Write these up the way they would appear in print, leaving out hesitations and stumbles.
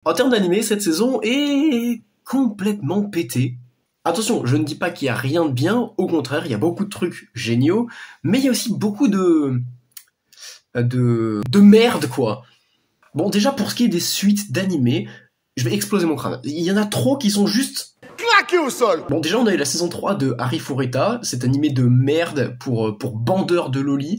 En termes d'animé, cette saison est complètement pétée. Attention, je ne dis pas qu'il y a rien de bien, au contraire, il y a beaucoup de trucs géniaux, mais il y a aussi beaucoup de merde, quoi. Bon, déjà, pour ce qui est des suites d'animés, je vais exploser mon crâne. Il y en a trop qui sont juste claqués au sol. Bon, déjà, on a eu la saison 3 de Arifureta, cet animé de merde pour bandeurs de loli.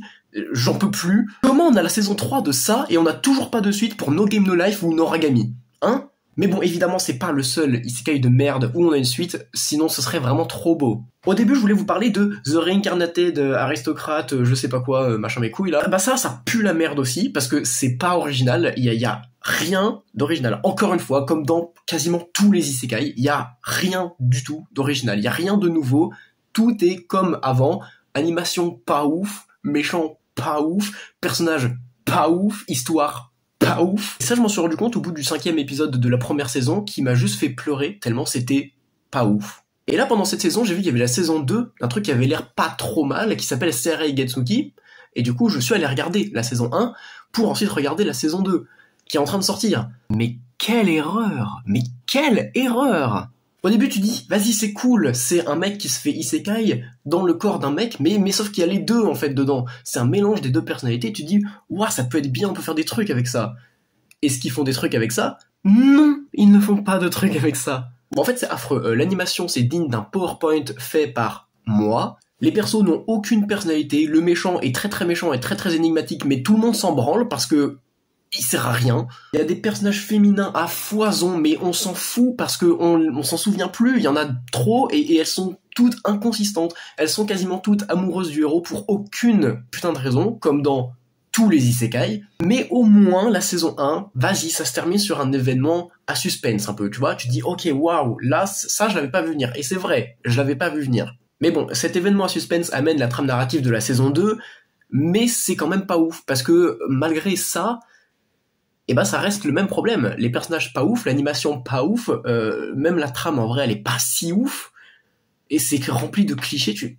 J'en peux plus. Comment on a la saison 3 de ça et on a toujours pas de suite pour No Game No Life ou Noragami? Hein? Mais bon, évidemment, c'est pas le seul isekai de merde où on a une suite, sinon ce serait vraiment trop beau. Au début, je voulais vous parler de The Reincarnated Aristocrate, je sais pas quoi, machin mes couilles là. Bah ça pue la merde aussi, parce que c'est pas original, il y a rien d'original. Encore une fois, comme dans quasiment tous les isekai, il y a rien du tout d'original, il y a rien de nouveau, tout est comme avant, animation pas ouf, méchant pas ouf, personnage pas ouf, histoire pas ouf. Et ça, je m'en suis rendu compte au bout du 5e épisode de la première saison qui m'a juste fait pleurer tellement c'était pas ouf. Et là, pendant cette saison, j'ai vu qu'il y avait la saison 2, un truc qui avait l'air pas trop mal, qui s'appelle Serei Getsuki. Et du coup, je suis allé regarder la saison 1 pour ensuite regarder la saison 2, qui est en train de sortir. Mais quelle erreur! Mais quelle erreur! Au début, tu dis, vas-y, c'est cool, c'est un mec qui se fait isekai dans le corps d'un mec, mais sauf qu'il y a les deux, en fait, dedans. C'est un mélange des deux personnalités, tu dis, ouah, ça peut être bien, on peut faire des trucs avec ça. Est-ce qu'ils font des trucs avec ça? Non, ils ne font pas de trucs avec ça. Bon, en fait, c'est affreux. L'animation, c'est digne d'un PowerPoint fait par moi. Les persos n'ont aucune personnalité, le méchant est très très méchant et très très énigmatique, mais tout le monde s'en branle parce que il sert à rien. Il y a des personnages féminins à foison, mais on s'en fout parce que on s'en souvient plus. Il y en a trop et elles sont toutes inconsistantes. Elles sont quasiment toutes amoureuses du héros pour aucune putain de raison, comme dans tous les isekai. Mais au moins, la saison 1, vas-y, ça se termine sur un événement à suspense un peu, tu vois. Tu dis, ok, waouh, là, ça, je l'avais pas vu venir. Et c'est vrai, je l'avais pas vu venir. Mais bon, cet événement à suspense amène la trame narrative de la saison 2, mais c'est quand même pas ouf, parce que malgré ça, et ben ça reste le même problème. Les personnages pas ouf, l'animation pas ouf, même la trame en vrai elle est pas si ouf, et c'est rempli de clichés,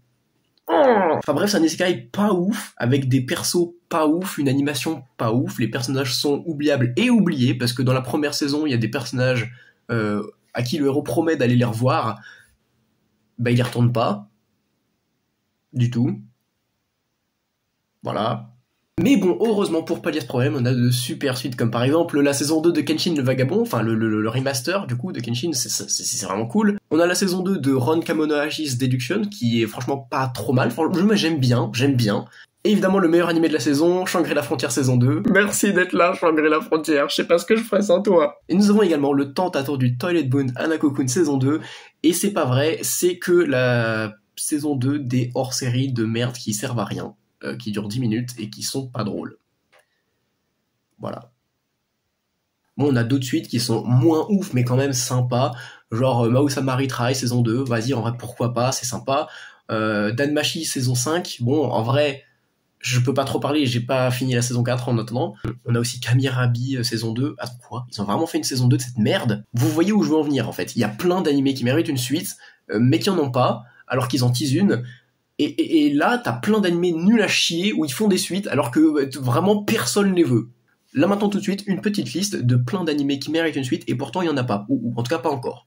Enfin bref, c'est un isekai pas ouf, avec des persos pas ouf, une animation pas ouf, les personnages sont oubliables et oubliés, parce que dans la première saison, il y a des personnages à qui le héros promet d'aller les revoir, bah il y retourne pas, du tout. Voilà. Mais bon, heureusement pour pallier ce problème, on a de super suites, comme par exemple la saison 2 de Kenshin le Vagabond, enfin le remaster du coup de Kenshin, c'est vraiment cool. On a la saison 2 de Ron Kamonohashi's Deduction, qui est franchement pas trop mal, franchement j'aime bien. Et évidemment le meilleur animé de la saison, Shangri-La Frontière saison 2. Merci d'être là, Shangri-La Frontière, je sais pas ce que je ferais sans toi. Et nous avons également le tant attendu Toilet Boon Hanako-kun saison 2, et c'est pas vrai, c'est que la saison 2 des hors-séries de merde qui servent à rien. Qui durent 10 minutes et qui sont pas drôles. Voilà. Bon, on a d'autres suites qui sont moins ouf, mais quand même sympas. Genre Mao-sama Retry saison 2, vas-y, en vrai, pourquoi pas, c'est sympa. Danmachi saison 5, bon, en vrai, je peux pas trop parler, j'ai pas fini la saison 4 en attendant. On a aussi Kamirabi saison 2. Attends, quoi? Ils ont vraiment fait une saison 2 de cette merde? Vous voyez où je veux en venir, en fait. Il y a plein d'animés qui méritent une suite, mais qui en ont pas, alors qu'ils en teasent une. Et là, t'as plein d'animés nuls à chier où ils font des suites alors que vraiment personne les veut. Là maintenant tout de suite, une petite liste de plein d'animés qui méritent une suite et pourtant il y en a pas, ou en tout cas pas encore.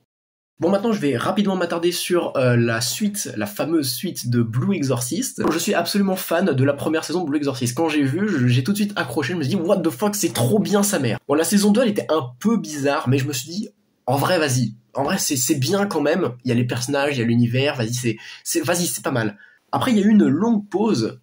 Bon, maintenant je vais rapidement m'attarder sur la fameuse suite de Blue Exorcist. Je suis absolument fan de la première saison de Blue Exorcist. Quand j'ai vu, j'ai tout de suite accroché, je me suis dit what the fuck, c'est trop bien sa mère. Bon, la saison 2 elle était un peu bizarre, mais je me suis dit en vrai vas-y. En vrai c'est bien quand même, il y a les personnages, il y a l'univers, vas-y c'est pas mal. Après, il y a eu une longue pause,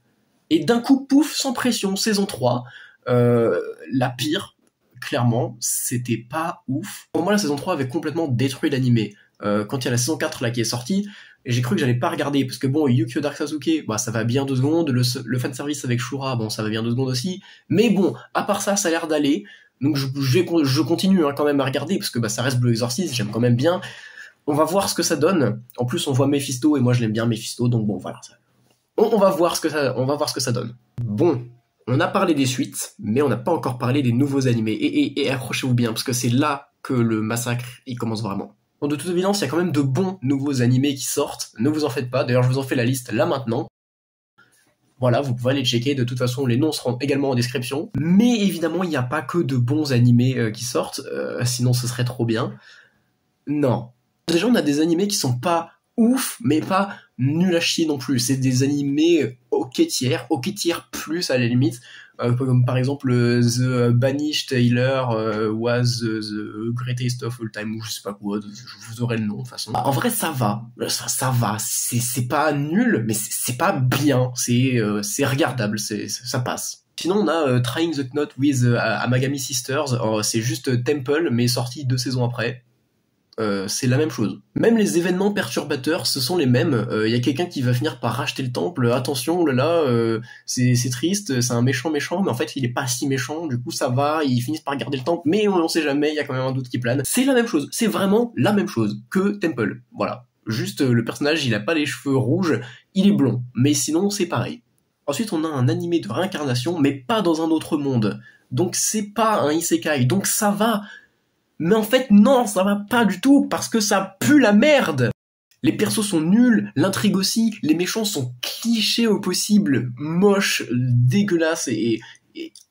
et d'un coup, pouf, sans pression, saison 3, la pire, clairement, c'était pas ouf. Pour moi, la saison 3 avait complètement détruit l'animé. Quand il y a la saison 4 là qui est sortie, j'ai cru que j'allais pas regarder, parce que bon, Yukio Dark Sasuke, bah ça va bien 2 secondes, le fanservice avec Shura, bon, ça va bien 2 secondes aussi, mais bon, à part ça, ça a l'air d'aller, donc je continue quand même à regarder, parce que bah ça reste Blue Exorcist, j'aime quand même bien. On va voir ce que ça donne. En plus, on voit Mephisto, et moi je l'aime bien Mephisto, donc bon, voilà. On va voir ce que ça donne. Bon, on a parlé des suites, mais on n'a pas encore parlé des nouveaux animés. Et accrochez-vous bien, parce que c'est là que le massacre, il commence vraiment. Bon, de toute évidence, il y a quand même de bons nouveaux animés qui sortent. Ne vous en faites pas. D'ailleurs, je vous en fais la liste là maintenant. Voilà, vous pouvez aller checker, de toute façon les noms seront également en description. Mais évidemment, il n'y a pas que de bons animés qui sortent, sinon ce serait trop bien. Non. Déjà, on a des animés qui sont pas ouf, mais pas nul à chier non plus. C'est des animés ok tiers plus à la limite, comme par exemple The Banished Taylor was the greatest of all time, ou je sais pas quoi, je vous aurai le nom de toute façon. En vrai, ça va, c'est pas nul, mais c'est pas bien, c'est regardable, ça passe. Sinon, on a Trying the Knot with Amagami Sisters, c'est juste Temple, mais sorti 2 saisons après. C'est la même chose. Même les événements perturbateurs, ce sont les mêmes. Y a quelqu'un qui va finir par racheter le temple. Attention, oh là là, c'est triste, c'est un méchant, mais en fait, il est pas si méchant. Du coup, ça va, ils finissent par garder le temple, mais on sait jamais, il y a quand même un doute qui plane. C'est la même chose. C'est vraiment la même chose que Temple. Voilà. Juste, le personnage, il a pas les cheveux rouges, il est blond. Mais sinon, c'est pareil. Ensuite, on a un animé de réincarnation, mais pas dans un autre monde. Donc, c'est pas un isekai. Donc, ça va. Mais en fait, non, ça va pas du tout, parce que ça pue la merde. Les persos sont nuls, l'intrigue aussi, les méchants sont clichés au possible, moches, dégueulasses et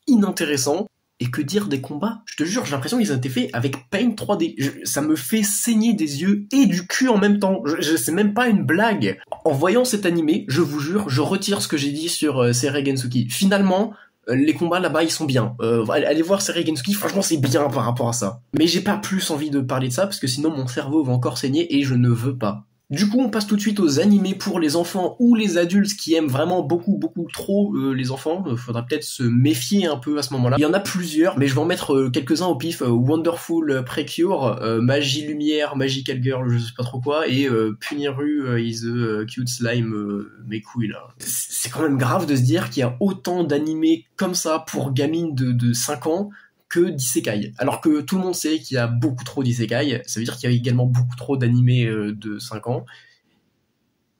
inintéressants. Et que dire des combats? Je te jure, j'ai l'impression qu'ils ont été faits avec Paint 3D. Ça me fait saigner des yeux et du cul en même temps. C'est même pas une blague. En voyant cet animé, je vous jure, je retire ce que j'ai dit sur Seirei Gensuki. Finalement, les combats là-bas, ils sont bien. Allez voir Seirei Gensuki, franchement, c'est bien par rapport à ça. Mais j'ai pas plus envie de parler de ça, parce que sinon mon cerveau va encore saigner et je ne veux pas. Du coup, on passe tout de suite aux animés pour les enfants ou les adultes qui aiment vraiment beaucoup trop les enfants. Faudra peut-être se méfier un peu à ce moment-là. Il y en a plusieurs, mais je vais en mettre quelques-uns au pif. Wonderful Precure, Magie Lumière, Magical Girl, je sais pas trop quoi, et Puniru is a Cute Slime, mes couilles là. C'est quand même grave de se dire qu'il y a autant d'animés comme ça pour gamines de 5 ans, que d'isekai. Alors que tout le monde sait qu'il y a beaucoup trop d'isekai, ça veut dire qu'il y a également beaucoup trop d'animés de 5 ans.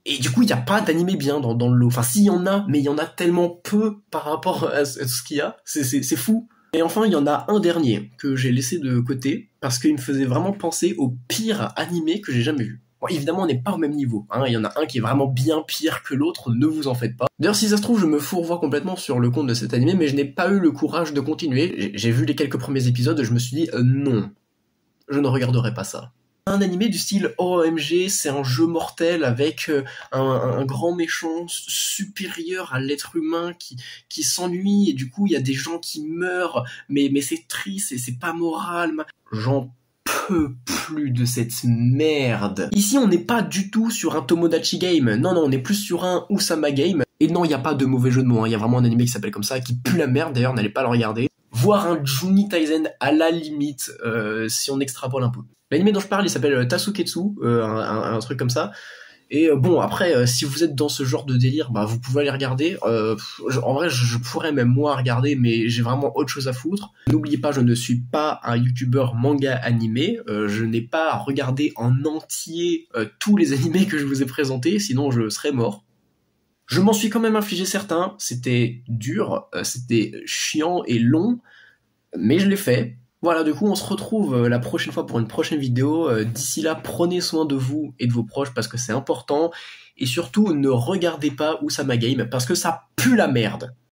Et du coup, il n'y a pas d'animé bien dans le lot. Enfin, s'il y en a, mais il y en a tellement peu par rapport à ce qu'il y a, c'est fou. Et enfin, il y en a un dernier que j'ai laissé de côté, parce qu'il me faisait vraiment penser au pire animé que j'ai jamais vu. Bon, évidemment, on n'est pas au même niveau. Hein. Il y en a un qui est vraiment bien pire que l'autre, ne vous en faites pas. D'ailleurs, si ça se trouve, je me fourvoie complètement sur le compte de cet animé, mais je n'ai pas eu le courage de continuer. J'ai vu les quelques premiers épisodes et je me suis dit, non, je ne regarderai pas ça. Un animé du style OMG, c'est un jeu mortel avec un grand méchant supérieur à l'être humain qui s'ennuie, et du coup, il y a des gens qui meurent, mais c'est triste et c'est pas moral. J'en peux plus de cette merde. Ici, on n'est pas du tout sur un Tomodachi Game. Non, on est plus sur un Usama Game. Et non, il n'y a pas de mauvais jeu de mots. Il y a vraiment un animé qui s'appelle comme ça, qui pue la merde. D'ailleurs, n'allez pas le regarder. Voire un Juni Taisen à la limite, si on extrapole un peu. L'animé dont je parle, il s'appelle Tasuketsu, un truc comme ça. Et bon, après, si vous êtes dans ce genre de délire, bah vous pouvez aller regarder. En vrai, je pourrais même moi regarder, mais j'ai vraiment autre chose à foutre. N'oubliez pas, je ne suis pas un youtubeur manga animé. Je n'ai pas regardé en entier tous les animés que je vous ai présentés, sinon je serais mort. Je m'en suis quand même infligé certains. C'était dur, c'était chiant et long, mais je l'ai fait. Voilà, du coup, on se retrouve la prochaine fois pour une prochaine vidéo. D'ici là, prenez soin de vous et de vos proches parce que c'est important. Et surtout, ne regardez pas Usama Game parce que ça pue la merde.